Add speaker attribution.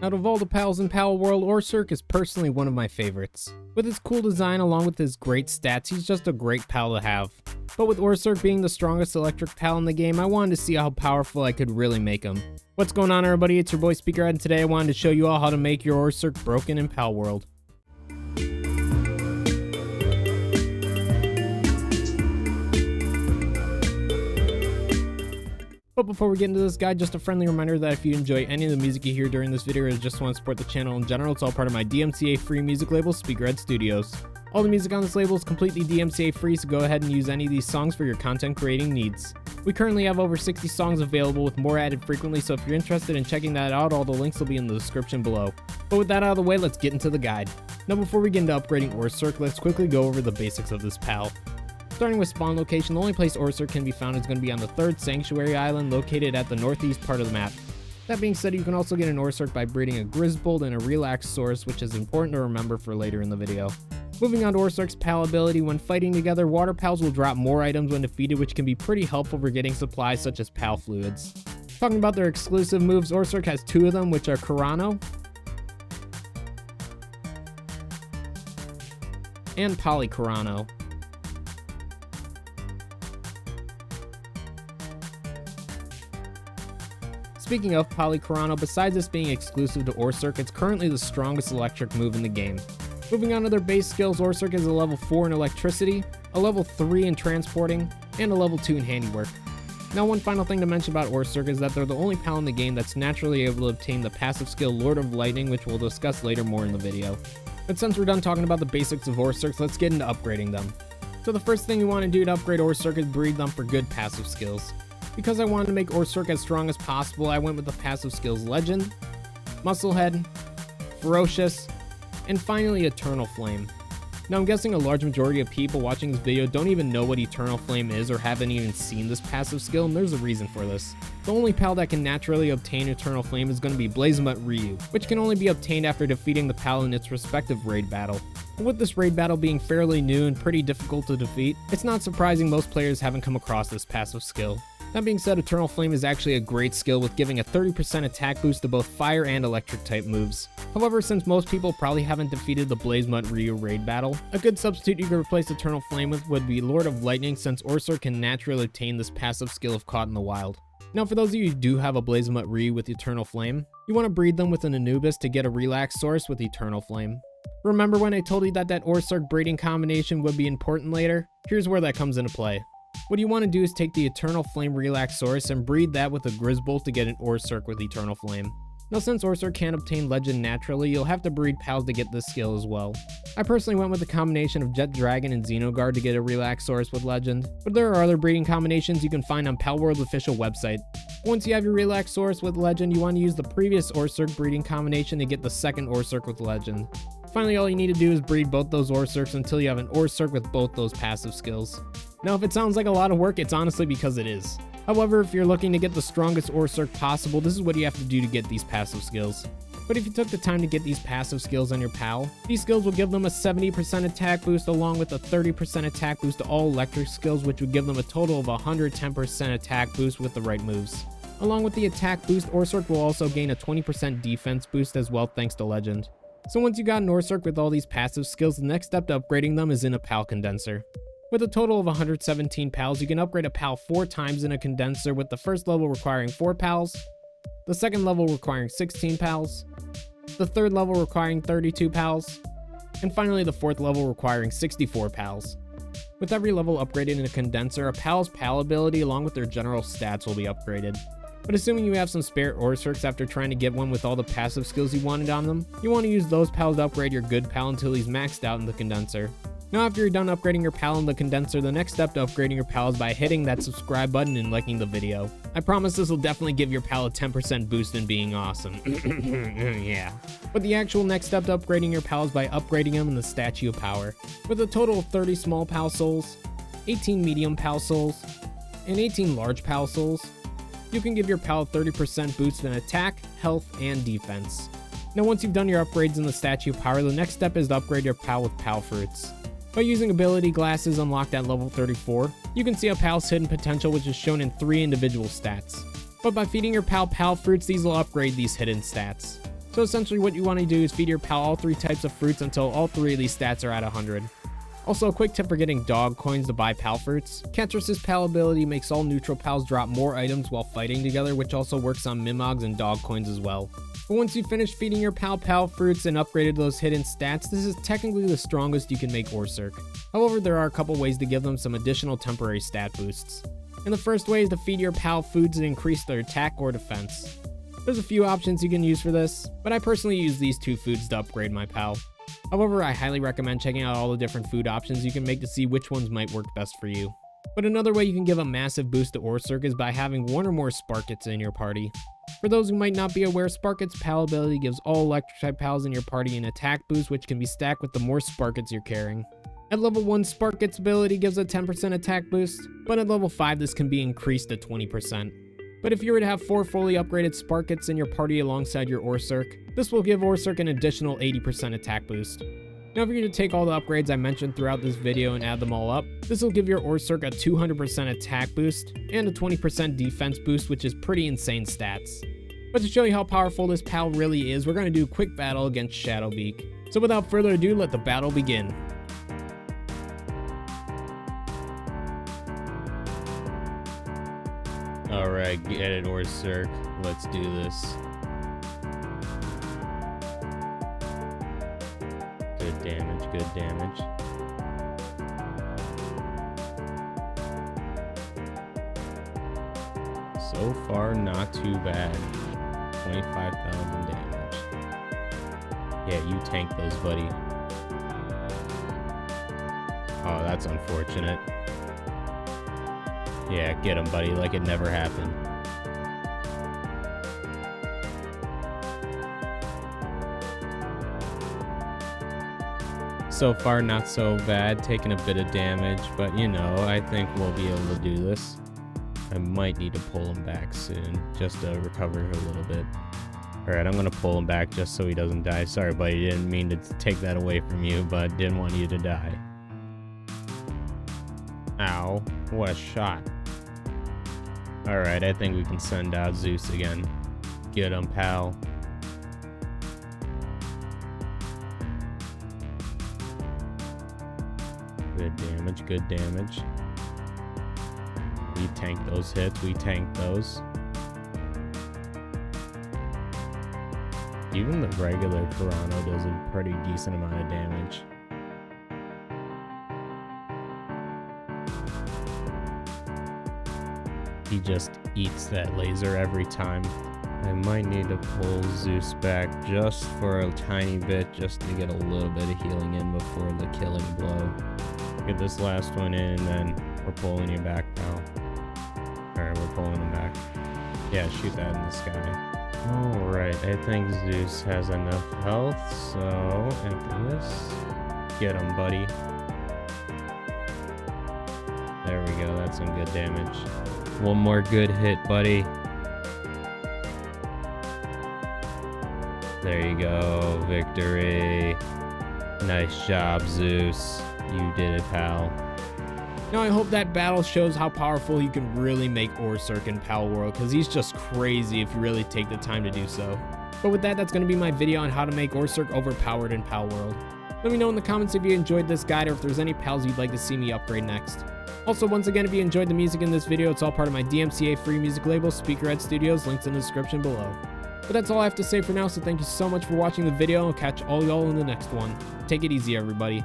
Speaker 1: Out of all the pals in Palworld, Orserk is personally one of my favorites. With his cool design along with his great stats, he's just a great pal to have. But with Orserk being the strongest electric pal in the game, I wanted to see how powerful I could really make him. What's going on, everybody? It's your boy Speakerhead, and today I wanted to show you all how to make your Orserk broken in Palworld. But before we get into this guide, just a friendly reminder that if you enjoy any of the music you hear during this video or just want to support the channel in general, it's all part of my DMCA free music label, Speakerhead Studios. All the music on this label is completely DMCA free, so go ahead and use any of these songs for your content creating needs. We currently have over 60 songs available with more added frequently, so if you're interested in checking that out, all the links will be in the description below. But with that out of the way, let's get into the guide. Now before we get into upgrading Orserk, let's quickly go over the basics of this pal. Starting with spawn location, the only place Orserk can be found is going to be on the 3rd Sanctuary Island, located at the northeast part of the map. That being said, you can also get an Orserk by breeding a Grizzbold and a Relax Source, which is important to remember for later in the video. Moving on to Orserk's pal ability, when fighting together, water pals will drop more items when defeated, which can be pretty helpful for getting supplies such as pal fluids. Talking about their exclusive moves, Orserk has 2 of them, which are Karano and Polykarano. Speaking of Polykarano, besides this being exclusive to Orserk, it's currently the strongest electric move in the game. Moving on to their base skills, Orserk is a level 4 in electricity, a level 3 in transporting, and a level 2 in handiwork. Now one final thing to mention about Orserk is that they're the only pal in the game that's naturally able to obtain the passive skill Lord of Lightning, which we'll discuss later more in the video. But since we're done talking about the basics of Orserk, let's get into upgrading them. So the first thing you want to do to upgrade Orserk is breed them for good passive skills. Because I wanted to make Orserk as strong as possible, I went with the passive skills Legend, Musclehead, Ferocious, and finally Eternal Flame. Now I'm guessing a large majority of people watching this video don't even know what Eternal Flame is or haven't even seen this passive skill, and there's a reason for this. The only pal that can naturally obtain Eternal Flame is going to be Blazemut Ryu, which can only be obtained after defeating the pal in its respective raid battle. But with this raid battle being fairly new and pretty difficult to defeat, it's not surprising most players haven't come across this passive skill. That being said, Eternal Flame is actually a great skill with giving a 30% attack boost to both fire and electric type moves. However, since most people probably haven't defeated the Blazemut Ryu raid battle, a good substitute you could replace Eternal Flame with would be Lord of Lightning, since Orserk can naturally obtain this passive skill if caught in the wild. Now for those of you who do have a Blazemut Ryu with Eternal Flame, you want to breed them with an Anubis to get a Relax Source with Eternal Flame. Remember when I told you that Orserk breeding combination would be important later? Here's where that comes into play. What you want to do is take the Eternal Flame Relax Source and breed that with a Grizzbolt to get an Orserk with Eternal Flame. Now since Orserk can't obtain Legend naturally, you'll have to breed pals to get this skill as well. I personally went with a combination of Jet Dragon and Xenoguard to get a Relax Source with Legend, but there are other breeding combinations you can find on Palworld's official website. Once you have your Relax Source with Legend, you want to use the previous Orserk breeding combination to get the second Orserk with Legend. Finally, all you need to do is breed both those Orserks until you have an Orserk with both those passive skills. Now if it sounds like a lot of work, it's honestly because it is. However, if you're looking to get the strongest Orserk possible, this is what you have to do to get these passive skills. But if you took the time to get these passive skills on your pal, these skills will give them a 70% attack boost along with a 30% attack boost to all electric skills, which would give them a total of 110% attack boost with the right moves. Along with the attack boost, Orserk will also gain a 20% defense boost as well thanks to Legend. So once you got an Orserk with all these passive skills, the next step to upgrading them is in a pal condenser. With a total of 117 pals, you can upgrade a pal 4 times in a condenser, with the first level requiring 4 pals, the second level requiring 16 pals, the third level requiring 32 pals, and finally the 4th level requiring 64 pals. With every level upgraded in a condenser, a pal's pal ability along with their general stats will be upgraded. But assuming you have some spare Orserks after trying to get one with all the passive skills you wanted on them, you want to use those pals to upgrade your good pal until he's maxed out in the condenser. Now after you're done upgrading your pal in the condenser, the next step to upgrading your pal is by hitting that subscribe button and liking the video. I promise this will definitely give your pal a 10% boost in being awesome. Yeah. But the actual next step to upgrading your pal is by upgrading them in the Statue of Power. With a total of 30 small pal souls, 18 medium pal souls, and 18 large pal souls, you can give your pal a 30% boost in attack, health, and defense. Now once you've done your upgrades in the Statue of Power, the next step is to upgrade your pal with pal fruits. By using ability glasses unlocked at level 34, you can see a pal's hidden potential, which is shown in 3 individual stats. But by feeding your pal fruits, these will upgrade these hidden stats. So essentially what you want to do is feed your pal all 3 types of fruits until all 3 of these stats are at 100. Also, a quick tip for getting dog coins to buy pal fruits. Cantress's pal ability makes all neutral pals drop more items while fighting together, which also works on Mimogs and dog coins as well. But once you finish feeding your pal fruits and upgraded those hidden stats, this is technically the strongest you can make Orserk. However, there are a couple ways to give them some additional temporary stat boosts. And the first way is to feed your pal foods and increase their attack or defense. There's a few options you can use for this, but I personally use these 2 foods to upgrade my pal. However, I highly recommend checking out all the different food options you can make to see which ones might work best for you. But another way you can give a massive boost to Orserk is by having 1 or more Sparkets in your party. For those who might not be aware, Sparkets' pal ability gives all electric type pals in your party an attack boost, which can be stacked with the more Sparkets you're carrying. At level 1, Sparkets' ability gives a 10% attack boost, but at level 5 this can be increased to 20%. But if you were to have 4 fully upgraded Sparkets in your party alongside your Orserk, this will give Orserk an additional 80% attack boost. Now if you're to take all the upgrades I mentioned throughout this video and add them all up, this will give your Orserk a 200% attack boost and a 20% defense boost, which is pretty insane stats. But to show you how powerful this pal really is, we're going to do a quick battle against Shadowbeak. So without further ado, let the battle begin. Alright, get it, Orserk. Let's do this. Good damage, good damage. So far, not too bad. 25,000 damage. Yeah, you tank those, buddy. Oh, that's unfortunate. Yeah, get him, buddy, like it never happened. So far, not so bad, taking a bit of damage, but you know, I think we'll be able to do this. I might need to pull him back soon, just to recover a little bit. Alright, I'm gonna pull him back just so he doesn't die. Sorry, buddy, didn't mean to take that away from you, but didn't want you to die. Ow, what a shot. Alright, I think we can send out Zeus again. Get him, pal. Good damage, good damage. We tank those hits, we tank those. Even the regular Piranha does a pretty decent amount of damage. He just eats that laser every time. I might need to pull Zeus back just for a tiny bit, just to get a little bit of healing in before the killing blow. Get this last one in, and then we're pulling you back now. Alright, we're pulling him back. Yeah, shoot that in the sky. Alright, I think Zeus has enough health, so after this, get him, buddy. There we go, that's some good damage. One more good hit, buddy. There you go, victory. Nice job, Zeus. You did it, pal. Now I hope that battle shows how powerful you can really make Orserk in Palworld, because he's just crazy if you really take the time to do so. But with that, that's going to be my video on how to make Orserk overpowered in Palworld. Let me know in the comments if you enjoyed this guide or if there's any pals you'd like to see me upgrade next. Also, once again, if you enjoyed the music in this video, it's all part of my DMCA free music label, Speakerhead Studios, links in the description below. But that's all I have to say for now, so thank you so much for watching the video, and I'll catch all y'all in the next one. Take it easy, everybody.